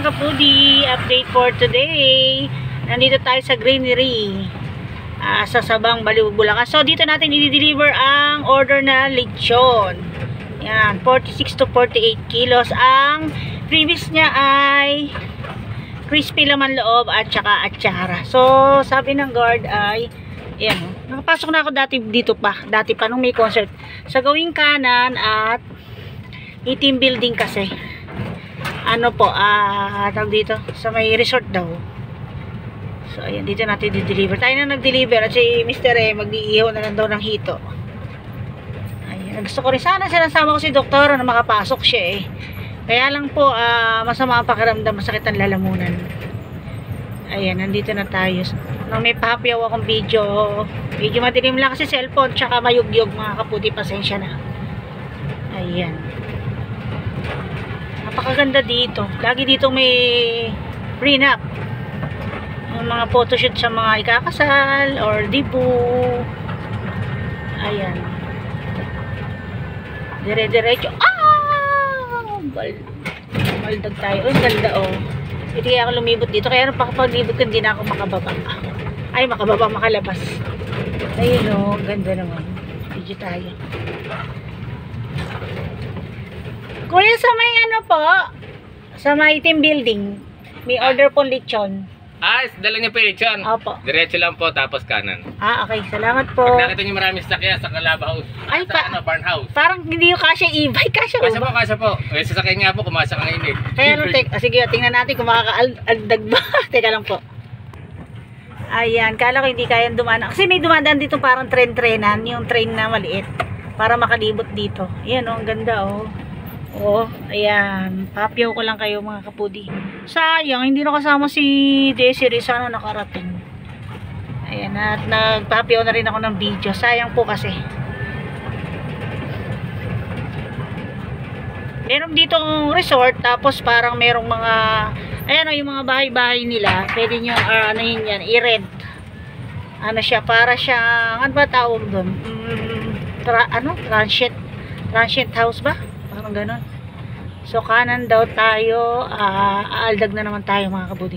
kapudi, update for today. Nandito tayo sa greenery sa Sabang, Baliw, Bulacan. So dito natin i-deliver ang order na lechon. Yan, 46 to 48 kilos. Ang previous niya ay crispy laman loob at saka atsara. So sabi ng guard ay yan, nakapasok na ako dati pa nung may concert sa gawing kanan at team building kasi ano po, tawag dito sa may resort daw. So ayan, dito natin di-deliver. Tayo na nag-deliver at si Mr. mag-iihaw na lang daw ng hito. Ayan, gusto ko rin sana sinasama ko si doktor na makapasok siya eh. Kaya lang po masama ang pakiramdam, masakit ang lalamunan. Ayan, nandito na tayo. Nung may pahapiyaw akong video madilim lang kasi cellphone tsaka mayugyog mga kapudi, pasensya na. Ayan, napakaganda dito. Lagi dito may prenup, yung mga photoshoot sa mga ikakasal or dibu. Ayan, dire-diretso. Baldag tayo. Ang ganda oh. Hindi kaya ako lumibot dito. Kaya nung paglibot ko hindi na ako makababa. Ay, makalabas. Ayun oh, ganda naman. Video tayo. Kuya, sa may ano po, sa may team building, may order po lechon. Dala niyo po yung lechon? Opo. Diretso lang po, tapos kanan. Okay. Salamat po. Pag nakita niyo maraming sakya sa Calaba House. Ay, Barn House. Parang hindi yung kasya e-bike. Kasya ba? Kasya po. Sasakyan nga po, kumasa ka ngayon eh. Kaya sige, tingnan natin kung makakaaldag ba. Teka lang po. Ayan, kala ko hindi kayang dumaan. Kasi may dumadaan dito parang tren-trenan, yung train na maliit. Para makalibot dito. Ayan oh, ang ganda oh. Oh, ayan. Papyaw ko lang kayo mga kapudi. Sayang, hindi na kasama si Desiree. Sana nakarating. Ayan, at nagpapyaw na rin ako ng video. Sayang po kasi. Meron dito resort, tapos parang merong mga, ayan o, yung mga bahay-bahay nila. Pwede nyo, ano yun yan, i-rent. Ano siya, para siyang, ano ba tawag doon? Transient house ba? Parang ganun. So kanan daw tayo, aaldag na naman tayo mga kabudi.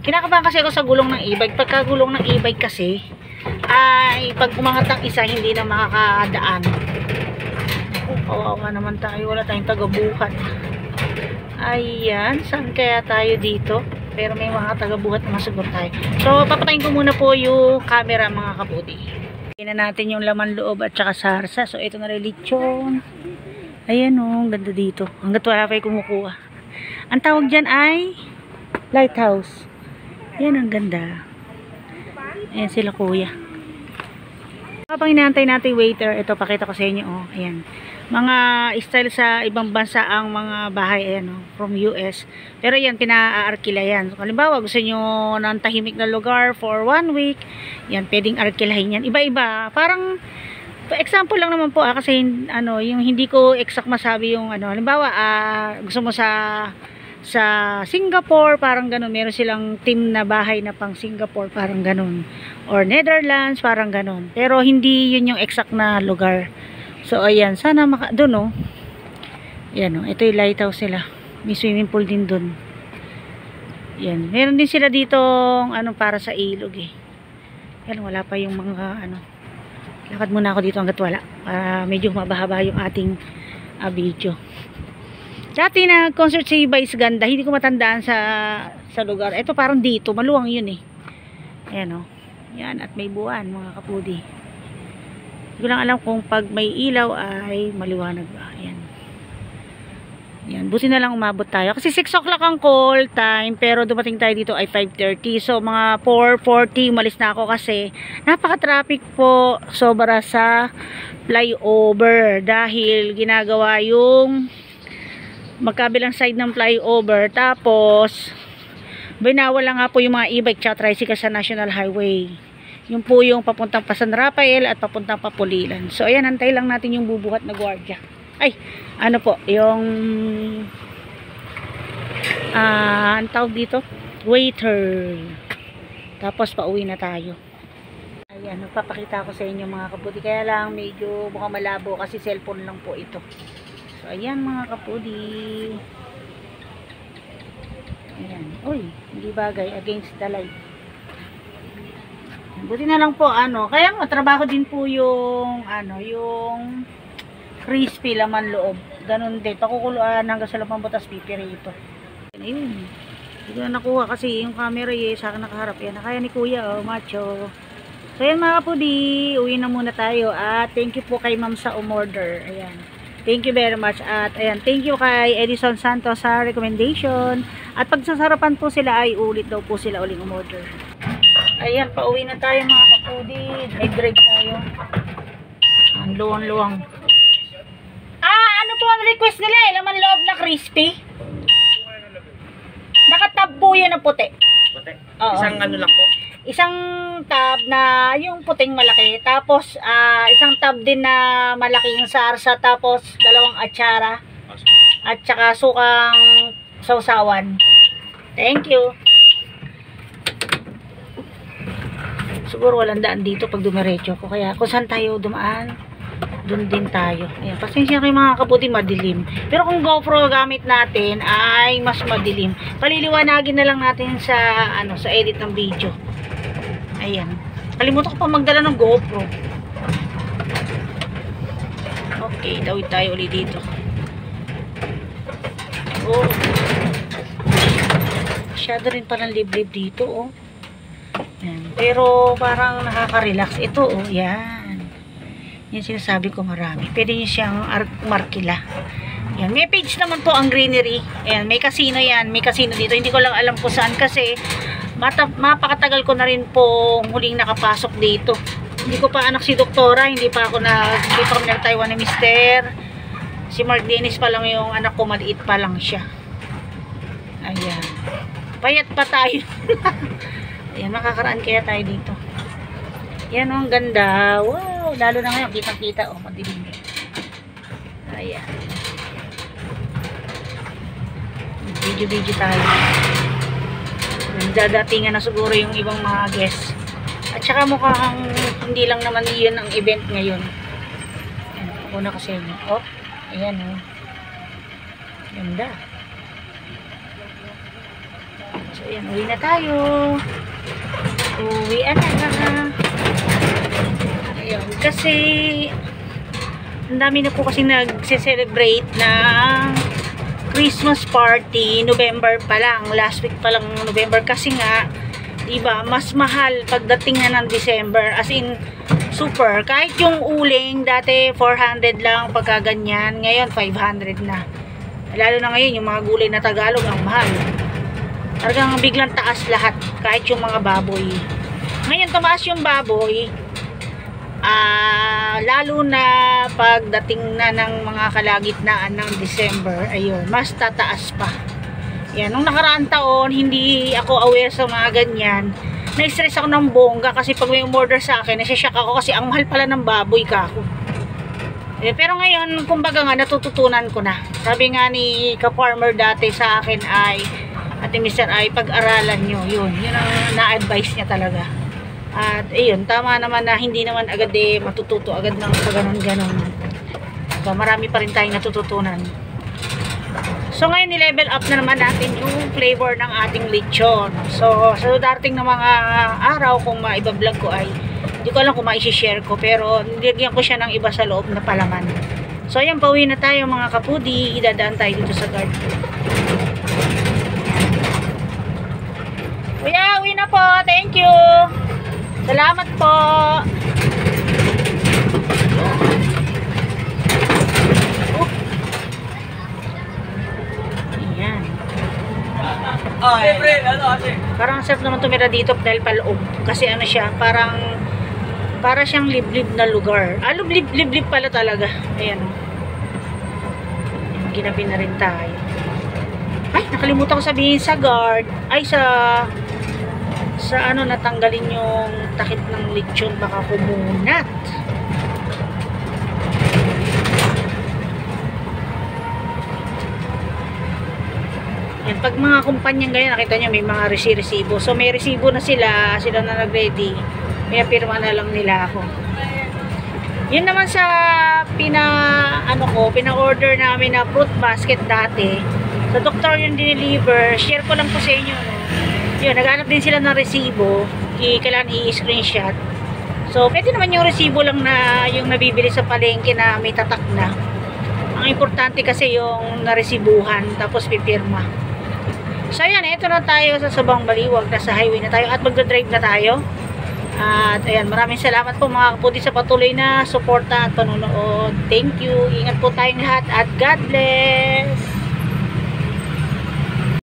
Kinakabahan kasi ako sa gulong ng e-bike. Pagka gulong ng e-bike kasi ay pag umangat ang isa hindi na makakadaan. Kawawa naman tayo, wala tayong tagabuhat. Ayan, saan kaya tayo dito? Pero may mga tagabuhat na masagot tayo. So papatayin ko muna po yung camera mga kabudi. Tingnan natin yung laman loob at saka sarsa. So ito na rin lechon. Ayan o, ganda dito. Hanggat wala pa yung kumukuha. Ang tawag dyan ay lighthouse. Ayan, ang ganda. Ayan sila kuya. Kapag inaantay natin waiter, ito pakita ko sa inyo. Oh, ayan. Mga style sa ibang bansa ang mga bahay. Ayan oh, from US. Pero yan, pina-arkila yan. So, halimbawa, gusto nyo ng tahimik na lugar for 1 week. Yan, pwedeng arkilahin yan. Iba-iba. Parang example lang naman po kasi ano, yung hindi ko exact masabi yung ano, halimbawa gusto mo sa Singapore, parang ganun, meron silang team na bahay na pang Singapore, parang ganun, or Netherlands, parang ganun, pero hindi yun yung exact na lugar. So ayan, sana doon oh, yan oh, ito yung lighthouse nila, may swimming pool din doon. Yan, meron din sila dito ano, para sa ilog eh. Yan, wala pa yung mga ano. Lakad muna ako dito hanggat wala. Medyo mabahaba yung ating video. Dati na concert si Vice Ganda. Hindi ko matandaan sa lugar. Ito parang dito. Maluwang yun eh. Ayan o. Yan. At may buwan mga kapudi. Hindi ko lang alam kung pag may ilaw ay maliwanag ba. Ayan. Yan. Buti na lang umabot tayo. Kasi 6 o'clock ang call time. Pero dumating tayo dito ay 5:30. So mga 4:40 umalis na ako kasi napaka-traffic po. Sobra sa flyover. Dahil ginagawa yung magkabilang side ng flyover. Tapos binawal lang nga po yung mga e-bike at tricycle sa National Highway. Yung po yung papuntang pa San Rafael at papuntang pa Pulilan. So ayan, antay lang natin yung bubuhat na gwardiya. Ay, ano po, yung ang tawag dito, waiter. Tapos pauwi na tayo. Ayan, magpapakita ko sa inyo mga kapudi. Kaya lang medyo mukhang malabo kasi cellphone lang po ito. So ayan mga kapudi. Ayan. Uy, hindi bagay. Against the light. Buti na lang po, kaya trabaho din po yung, yung crispy laman loob. Ganun din. Pakukuluan hanggang sa lamang butas pipirito. Ayun. Hindi ko na nakuha kasi yung camera sa akin nakaharap. Yan. Nakaya ni Kuya, macho. So, yan mga kapudi. Uwi na muna tayo. At thank you po kay ma'am sa umorder. Ayan. Thank you very much. At ayan, thank you kay Edison Santos sa recommendation. At pag sasarapan po sila ay ulit daw po sila uling umorder. Ayan, pauwi na tayo mga kapudi. May break tayo. Ang luwang-luwang. Ano po ang request nila eh? Laman loob na crispy? Nakatab po yan na puti. Puti? Oo. Isang ano lang po? Isang tab na yung puting malaki. Tapos, isang tab din na malaking sarsa. Tapos, dalawang atsara. At saka sukang sausawan. Thank you. Siguro walang daan dito pag dumiretso ko. Kaya kung saan tayo dumaan, doon din tayo. Ayan, pasensya kayo mga kabuti, madilim. Pero kung GoPro gamit natin ay mas madilim. Paliliwanagin na lang natin sa sa edit ng video. Ayan. Kalimutan ko pa magdala ng GoPro. Okay, tawid tayo ulit dito. Oh. Masyado rin palang liblib dito, oh. Yan. Pero parang nakaka-relax ito, oh. Yan. Yan sinasabi ko marami. Pwede nyo siyang markila. Yan. May page naman po ang greenery. Ayan. May casino yan. May casino dito. Hindi ko lang alam kung saan kasi mapakatagal ko na rin po muling nakapasok dito. Hindi ko pa anak si Doktora. Hindi pa kami nag-Taiwan ni Mister. Si Mark Dennis pa lang yung anak ko. Maliit pa lang siya. Ayan. Payat pa tayo. Ayan, makakaraan kaya tayo dito. Yan, ang ganda. Wow, lalo na ngayon, kitang-kita. Oh, madilim. Ayan. Video-video tayo. Dadatingan na siguro yung ibang mga guests. At saka mukhang hindi lang naman yun ang event ngayon. Ayan, una kasi yun. Oh, ayan, oh. Ganda. So, ayan, uwi na tayo. Uwi na. Ayun, kasi ang dami na po kasi nagse-celebrate ng Christmas party. November pa lang. Last week pa lang November. Kasi nga, diba, mas mahal pagdating na ng December. As in, super. Kahit yung uling, dati 400 lang pagkaganyan. Ngayon, 500 na. Lalo na ngayon, yung mga gulay na Tagalog, ang mahal. Talagang biglang taas lahat. Kahit yung mga baboy. Ngayon, tumaas yung baboy. Lalo na pagdating na ng mga kalagitnaan ng December. Ayun, mas tataas pa. Yan, nung nakaraang taon, hindi ako aware sa mga ganyan. Na-stress ako ng bongga kasi pag may umorder sa akin, nasisyak ako kasi ang mahal pala ng baboy kako. Pero ngayon, kumbaga nga, natututunan ko na. Sabi nga ni ka-farmer dati sa akin ay, Ate Mister, ay pag-aralan nyo. Yun ang na-advise niya talaga. At ayun, tama naman na hindi naman agad matututo agad ng pag-ganon-ganon. So, marami pa rin tayong natututunan. So, ngayon ni-level up na naman natin yung flavor ng ating lechon. So, sa darating na mga araw, kung maiba-vlog ko ay, hindi ko alam kung ma-share ko, pero nilagyan ko siya ng iba sa loob na palaman. So, ayan, pauwi na tayo mga kapudi. Idadaan tayo dito sa garden. Kuya, uwi na po. Thank you. Salamat po. Ayan. Parang sarap naman tumira dito dahil paloob. Kasi ano siya, para siyang liblib na lugar. Liblib pala talaga. Ayan. Ginabi na rin tayo. Ay, nakalimutan ko sabihin sa guard. Ay, sa natanggalin yung takip ng lechon, baka kumunat. Yan, pag mga kumpanyang ganyan, nakita nyo may mga resibo. So may resibo na sila na nag-ready. Pinapirma na lang nila ako. Yun naman sa pina-order namin na fruit basket dati. Sa doktor yung dineliver. Share ko lang po sa inyo, no? Yun, naghanap din sila ng resibo. Kailangan i-screenshot. So, pwede naman yung resibo lang na yung nabibili sa palengke na may tatak na. Ang importante kasi yung naresibuhan, tapos pipirma. So, ayan, ito na tayo sa Sabang Baliwag. Nasa highway na tayo at magdadrive na tayo. At ayan, maraming salamat po mga kaputi sa patuloy na suporta at panunood. Thank you. Ingat po tayong lahat at God bless.